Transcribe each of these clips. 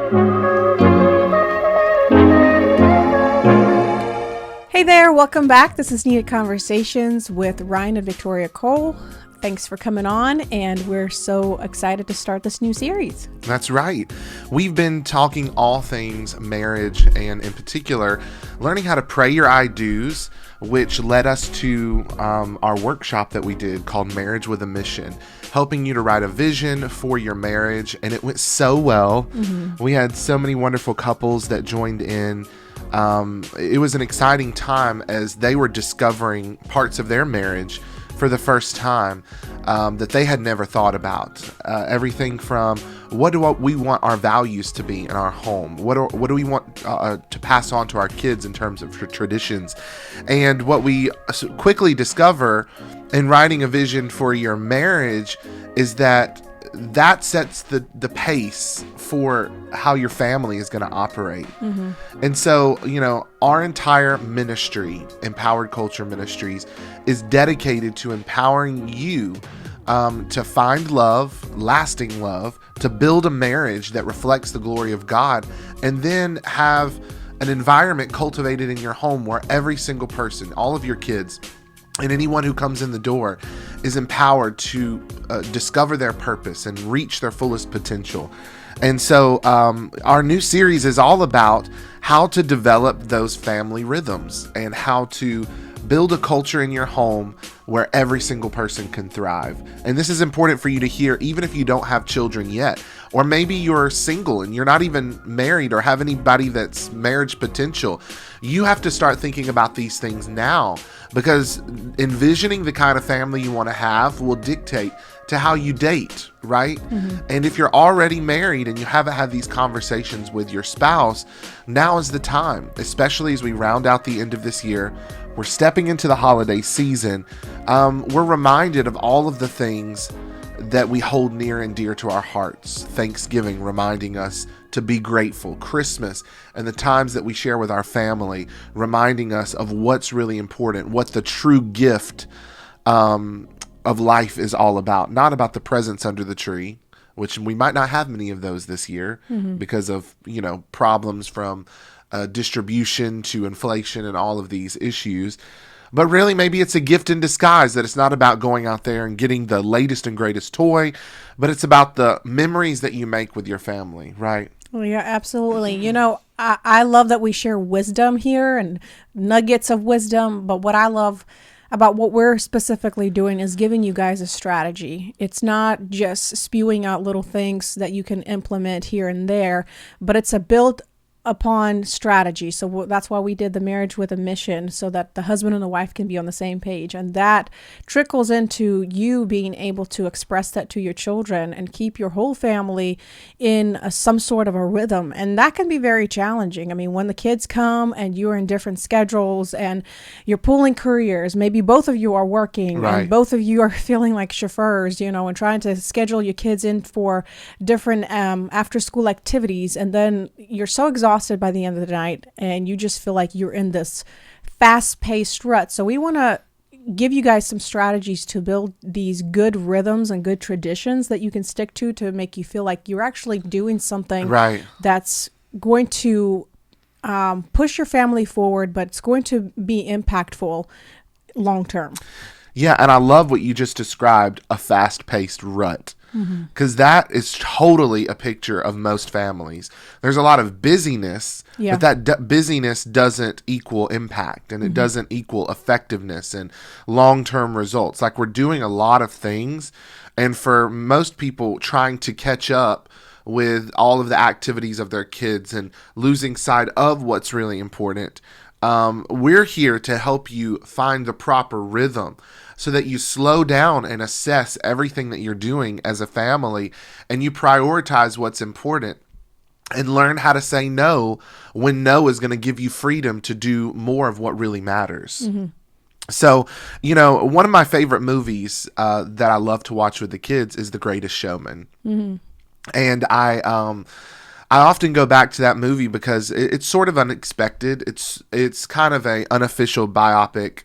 Hey there, welcome back. This is Needed Conversations with Ryan and Victoria Cole. Thanks for coming on, and we're so excited to start this new series. That's right. We've been talking all things marriage, and in particular, learning how to pray your I do's, which led us to our workshop that we did called Marriage with a Mission, helping you to write a vision for your marriage, and it went so well. We had so many wonderful couples that joined in. It was an exciting time as they were discovering parts of their marriage for the first time that they had never thought about. Everything from what do we want our values to be in our home? What do we want to pass on to our kids in terms of traditions? And what we quickly discover in writing a vision for your marriage is that sets the pace for how your family is going to operate. And so, our entire ministry, Empowered Culture Ministries, is dedicated to empowering you to find love, lasting love, to build a marriage that reflects the glory of God, and then have an environment cultivated in your home where every single person, all of your kids, and anyone who comes in the door is empowered to discover their purpose and reach their fullest potential. And so our new series is all about how to develop those family rhythms and how to build a culture in your home where every single person can thrive. And this is important for you to hear, even if you don't have children yet, or maybe you're single and you're not even married or have anybody that's marriage potential. You have to start thinking about these things now, because envisioning the kind of family you want to have will dictate to how you date, right? And if you're already married and you haven't had these conversations with your spouse, now is the time, especially as we round out the end of this year. We're stepping into the holiday season. We're reminded of all of the things that we hold near and dear to our hearts. Thanksgiving reminding us to be grateful. Christmas and the times that we share with our family reminding us of what's really important, what the true gift of life is all about. Not about the presents under the tree, which we might not have many of those this year because of, problems from distribution to inflation and all of these issues. But really, maybe it's a gift in disguise, that it's not about going out there and getting the latest and greatest toy, but it's about the memories that you make with your family, right? Well, yeah, absolutely. I love that we share wisdom here and nuggets of wisdom, but what I love about what we're specifically doing is giving you guys a strategy. It's not just spewing out little things that you can implement here and there, but it's a build upon strategy. So that's why we did the Marriage with a Mission, so that the husband and the wife can be on the same page. And that trickles into you being able to express that to your children and keep your whole family in some sort of a rhythm. And that can be very challenging. I mean, when the kids come and you're in different schedules and you're pulling careers, maybe both of you are working, right, and both of you are feeling like chauffeurs, and trying to schedule your kids in for different after school activities. And then you're so exhausted by the end of the night and you just feel like you're in this fast-paced rut. So we want to give you guys some strategies to build these good rhythms and good traditions that you can stick to make you feel like you're actually doing something that's going to push your family forward, but it's going to be impactful long term. Yeah, and I love what you just described, a fast-paced rut. Because that is totally a picture of most families. There's a lot of busyness, but that busyness doesn't equal impact, and it doesn't equal effectiveness and long-term results. Like, we're doing a lot of things, and for most people, trying to catch up with all of the activities of their kids and losing sight of what's really important. We're here to help you find the proper rhythm so that you slow down and assess everything that you're doing as a family, and you prioritize what's important and learn how to say no when no is going to give you freedom to do more of what really matters. So, one of my favorite movies that I love to watch with the kids is The Greatest Showman. And I often go back to that movie because it's sort of unexpected. It's kind of a unofficial biopic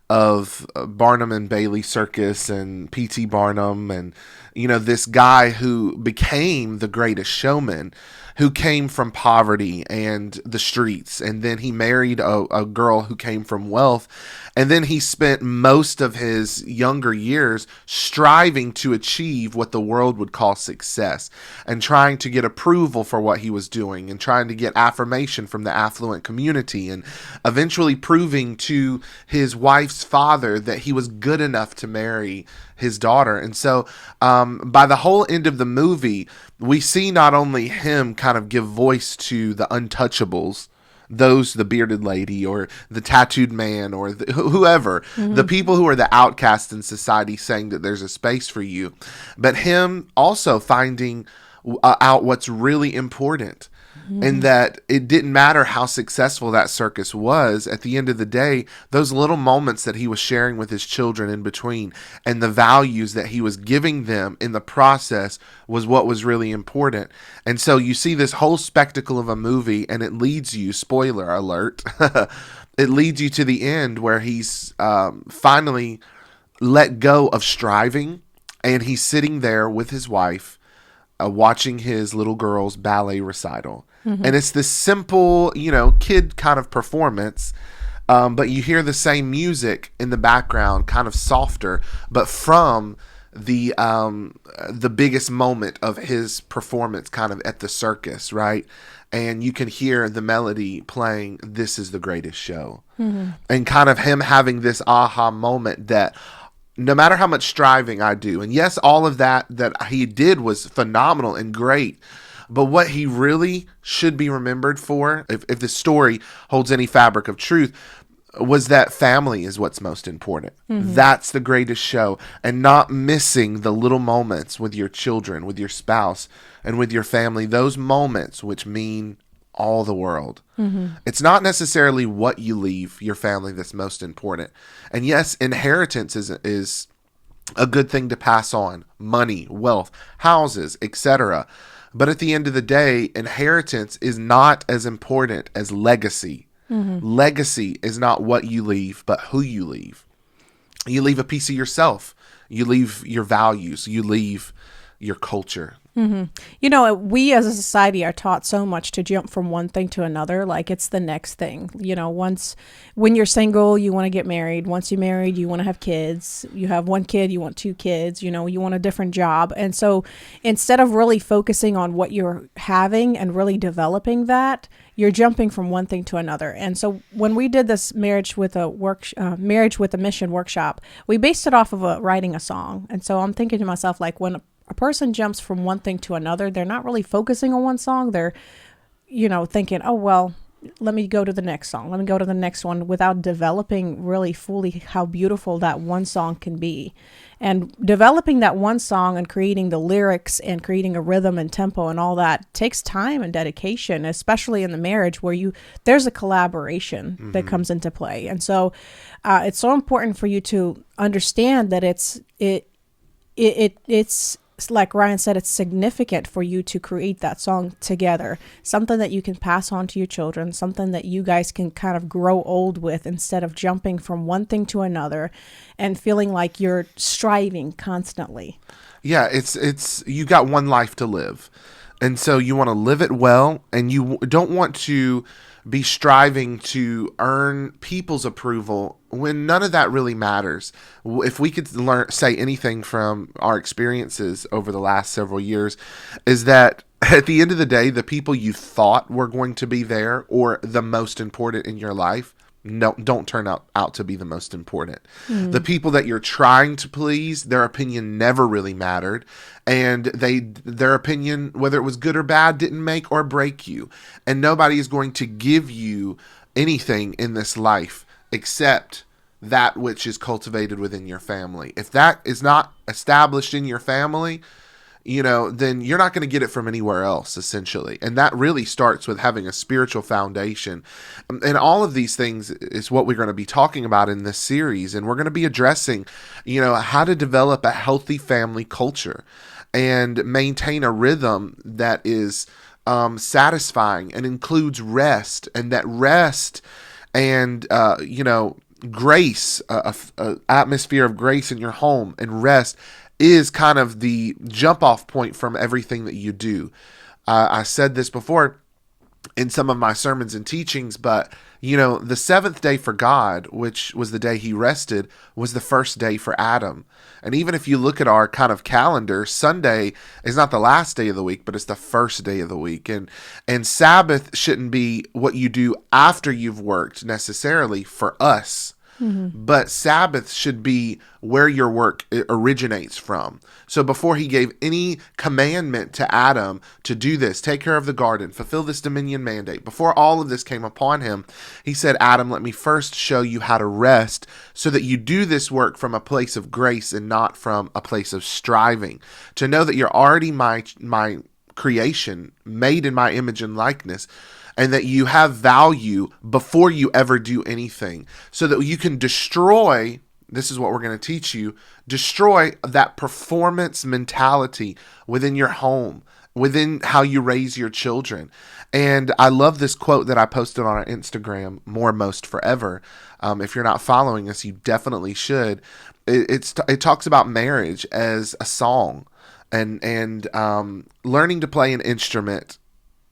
of Barnum and Bailey Circus and P.T. Barnum, and this guy who became the greatest showman, who came from poverty and the streets, and then he married a girl who came from wealth, and then he spent most of his younger years striving to achieve what the world would call success, and trying to get approval for what he was doing, and trying to get affirmation from the affluent community, and eventually proving to his wife's father that he was good enough to marry his daughter. And so by the whole end of the movie, we see not only him kind of give voice to the untouchables, the bearded lady or the tattooed man or whoever, the people who are the outcasts in society, saying that there's a space for you, but him also finding out what's really important. And that it didn't matter how successful that circus was. At the end of the day, those little moments that he was sharing with his children in between, and the values that he was giving them in the process, was what was really important. And so you see this whole spectacle of a movie, and it leads you, spoiler alert, it leads you to the end where he's finally let go of striving, and he's sitting there with his wife, watching his little girl's ballet recital. And it's this simple, kid kind of performance, but you hear the same music in the background, kind of softer, but from the biggest moment of his performance, kind of at the circus, right? And you can hear the melody playing, "This is the greatest show." And kind of him having this aha moment that, no matter how much striving I do, and yes, all of that he did was phenomenal and great, but what he really should be remembered for, if the story holds any fabric of truth, was that family is what's most important. That's the greatest show, and not missing the little moments with your children, with your spouse, and with your family, those moments which mean all the world. It's not necessarily what you leave your family that's most important. And yes, inheritance is a good thing to pass on. Money, wealth, houses, etc. But at the end of the day, inheritance is not as important as legacy. Legacy is not what you leave, but who you leave. You leave a piece of yourself. You leave your values. You leave your culture. We as a society are taught so much to jump from one thing to another, like it's the next thing. When you're single, you want to get married. Once you're married, you want to have kids. You have one kid, you want two kids. You want a different job. And so instead of really focusing on what you're having and really developing that, you're jumping from one thing to another. And so when we did this marriage with a mission workshop, we based it off of writing a song. And so I'm thinking to myself, like, when a person jumps from one thing to another, they're not really focusing on one song. They're, thinking, oh, well, let me go to the next song. Let me go to the next one, without developing really fully how beautiful that one song can be. And developing that one song and creating the lyrics and creating a rhythm and tempo and all that takes time and dedication, especially in the marriage where there's a collaboration that comes into play. And so it's so important for you to understand that it's like Ryan said, it's significant for you to create that song together, something that you can pass on to your children, something that you guys can kind of grow old with, instead of jumping from one thing to another and feeling like you're striving constantly. Yeah, it's you got one life to live. And so you want to live it well, and you don't want to be striving to earn people's approval when none of that really matters. If we could say anything from our experiences over the last several years, is that at the end of the day, the people you thought were going to be there or the most important in your life don't turn out to be the most important. The people that you're trying to please, their opinion never really mattered, and their opinion, whether it was good or bad, didn't make or break you. And nobody is going to give you anything in this life except that which is cultivated within your family. If that is not established in your family, then you're not going to get it from anywhere else, essentially. And that really starts with having a spiritual foundation. And all of these things is what we're going to be talking about in this series. And we're going to be addressing, how to develop a healthy family culture and maintain a rhythm that is satisfying and includes rest. And that rest and, grace, a atmosphere of grace in your home and rest is kind of the jump off point from everything that you do. I said this before in some of my sermons and teachings, but the seventh day for God, which was the day he rested, was the first day for Adam. And even if you look at our kind of calendar, Sunday is not the last day of the week, but it's the first day of the week. And Sabbath shouldn't be what you do after you've worked necessarily for us. But Sabbath should be where your work originates from. So before he gave any commandment to Adam to do this, take care of the garden, fulfill this dominion mandate, before all of this came upon him, he said, Adam, let me first show you how to rest so that you do this work from a place of grace and not from a place of striving. To know that you're already my creation, made in my image and likeness, and that you have value before you ever do anything, so that you can destroy, this is what we're going to teach you, destroy that performance mentality within your home, within how you raise your children. And I love this quote that I posted on our Instagram, More Most Forever. If you're not following us, you definitely should. It talks about marriage as a song, and learning to play an instrument.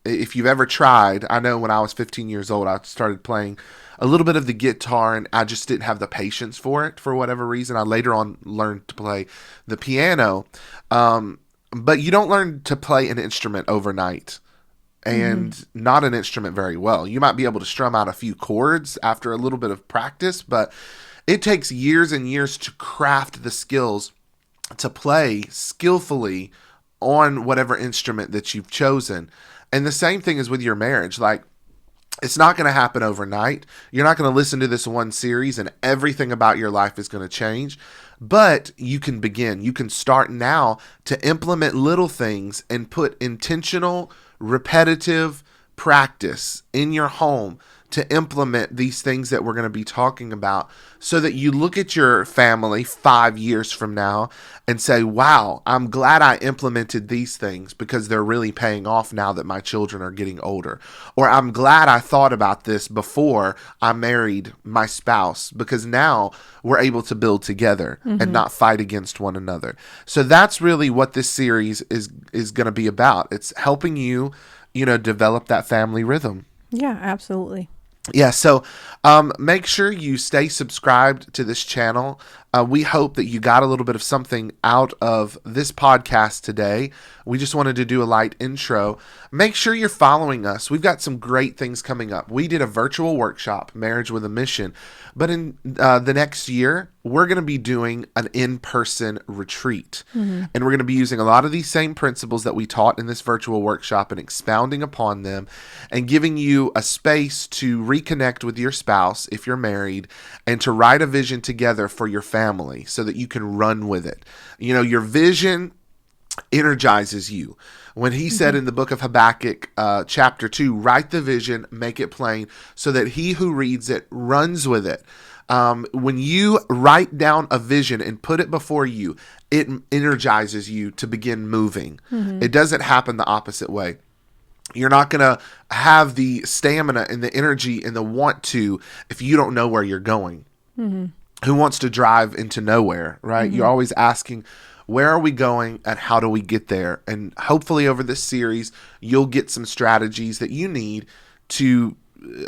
If you've ever tried, I know when I was 15 years old, I started playing a little bit of the guitar, and I just didn't have the patience for it for whatever reason. I later on learned to play the piano. But you don't learn to play an instrument overnight, and not an instrument very well. You might be able to strum out a few chords after a little bit of practice, but it takes years and years to craft the skills to play skillfully on whatever instrument that you've chosen. And the same thing is with your marriage. Like, it's not going to happen overnight. You're not going to listen to this one series and everything about your life is going to change. But you can begin. You can start now to implement little things and put intentional, repetitive practice in your home to implement these things that we're going to be talking about, so that you look at your family 5 years from now and say, wow, I'm glad I implemented these things because they're really paying off now that my children are getting older. Or I'm glad I thought about this before I married my spouse, because now we're able to build together and not fight against one another. So that's really what this series is going to be about. It's helping you, develop that family rhythm. Yeah, absolutely. Yeah, so make sure you stay subscribed to this channel. We hope that you got a little bit of something out of this podcast today. We just wanted to do a light intro. Make sure you're following us. We've got some great things coming up. We did a virtual workshop, Marriage with a Mission. But in the next year, we're going to be doing an in-person retreat. And we're going to be using a lot of these same principles that we taught in this virtual workshop and expounding upon them and giving you a space to reconnect with your spouse if you're married and to write a vision together for your family so that you can run with it. Your vision energizes you. When he said in the book of Habakkuk, chapter 2, write the vision, make it plain, so that he who reads it runs with it. When you write down a vision and put it before you, it energizes you to begin moving. It doesn't happen the opposite way. You're not going to have the stamina and the energy and the want to if you don't know where you're going. Who wants to drive into nowhere, right? You're always asking, where are we going and how do we get there? And hopefully over this series, you'll get some strategies that you need to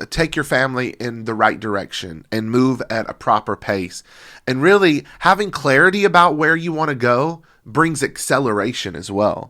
take your family in the right direction and move at a proper pace. And really having clarity about where you want to go brings acceleration as well.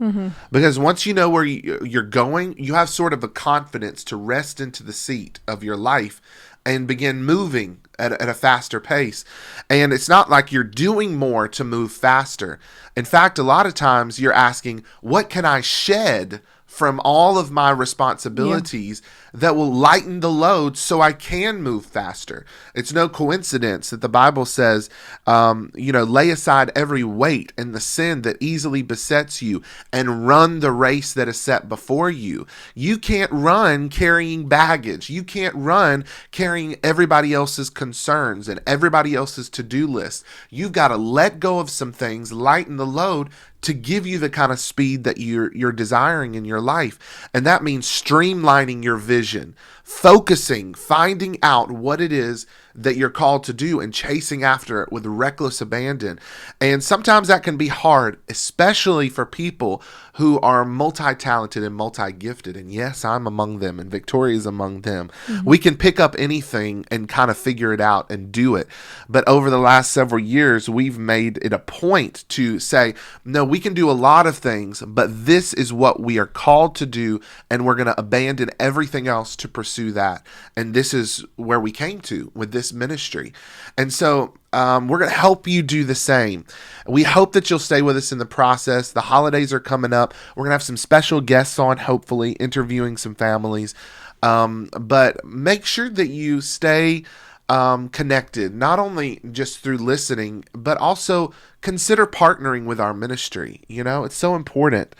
Because once you know where you're going, you have sort of a confidence to rest into the seat of your life and begin moving at a faster pace. And it's not like you're doing more to move faster. In fact, a lot of times you're asking, what can I shed from all of my responsibilities that will lighten the load so I can move faster? It's no coincidence that the Bible says, lay aside every weight and the sin that easily besets you and run the race that is set before you. You can't run carrying baggage. You can't run carrying everybody else's concerns and everybody else's to-do list. You've got to let go of some things, lighten the load, to give you the kind of speed that you're desiring in your life. And that means streamlining your vision, focusing, finding out what it is that you're called to do and chasing after it with reckless abandon. And sometimes that can be hard, especially for people who are multi-talented and multi-gifted. And yes, I'm among them, and Victoria's among them. We can pick up anything and kind of figure it out and do it. But over the last several years, we've made it a point to say, no, we can do a lot of things, but this is what we are called to do, and we're going to abandon everything else to pursue that. And this is where we came to with this ministry. And so we're going to help you do the same. We hope that you'll stay with us in the process. The holidays are coming up. We're going to have some special guests on, hopefully, interviewing some families. But make sure that you stay connected, not only just through listening, but also consider partnering with our ministry. You know, it's so important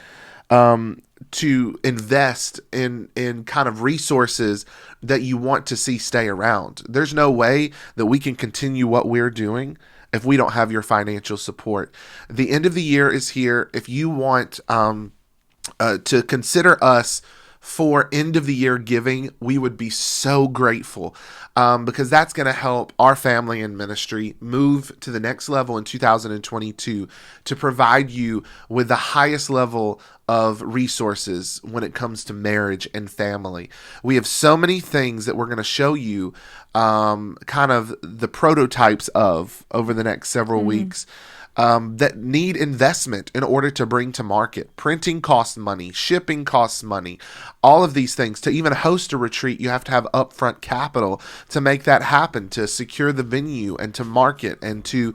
to invest in kind of resources that you want to see stay around. There's no way that we can continue what we're doing if we don't have your financial support. The end of the year is here. If you want to consider us for end of the year giving, we would be so grateful because that's going to help our family and ministry move to the next level in 2022 to provide you with the highest level of resources when it comes to marriage and family. We have so many things that we're going to show you kind of the prototypes of over the next several weeks. That need investment in order to bring to market. Printing costs money, shipping costs money, all of these things. To even host a retreat, you have to have upfront capital to make that happen, to secure the venue and to market and to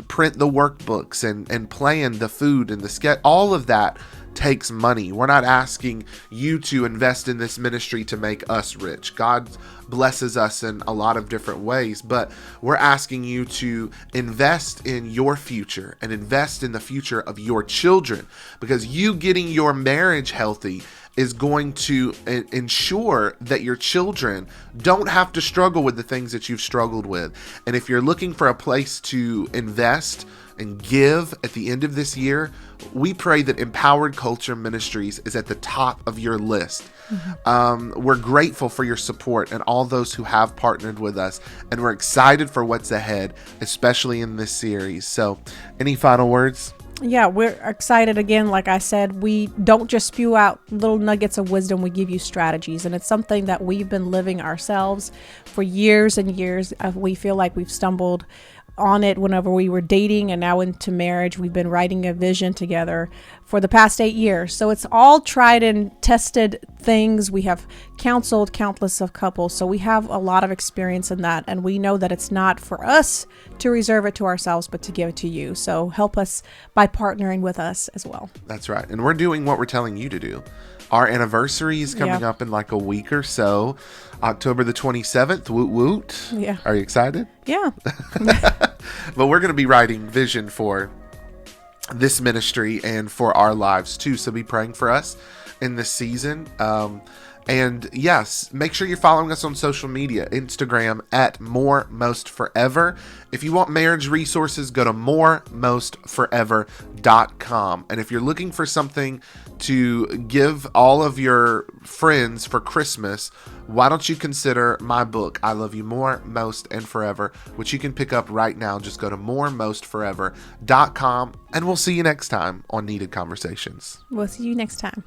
print the workbooks and plan the food and the sketch. All of that takes money. We're not asking you to invest in this ministry to make us rich. God blesses us in a lot of different ways, but we're asking you to invest in your future and invest in the future of your children, because you getting your marriage healthy is going to ensure that your children don't have to struggle with the things that you've struggled with. And if you're looking for a place to invest and give at the end of this year, we pray that Empowered Culture Ministries is at the top of your list. We're grateful for your support and all those who have partnered with us, and we're excited for what's ahead, especially in this series. So, any final words? Yeah, we're excited again. Like I said, we don't just spew out little nuggets of wisdom. We give you strategies, and it's something that we've been living ourselves for years and years. We feel like we've stumbled on it whenever we were dating, and now into marriage. We've been writing a vision together for the past 8 years. So it's all tried and tested things. We have counseled countless of couples. So we have a lot of experience in that. And we know that it's not for us to reserve it to ourselves, but to give it to you. So help us by partnering with us as well. That's right. And we're doing what we're telling you to do. Our anniversary is coming up in like a week or so. October the 27th. Woot woot. Yeah. Are you excited? Yeah. But we're going to be writing vision for this ministry and for our lives too. So be praying for us in this season. And yes, make sure you're following us on social media, Instagram at moremostforever. If you want marriage resources, go to moremostforever.com. And if you're looking for something to give all of your friends for Christmas, why don't you consider my book, I Love You More, Most, and Forever, which you can pick up right now. Just go to moremostforever.com, and we'll see you next time on Needed Conversations. We'll see you next time.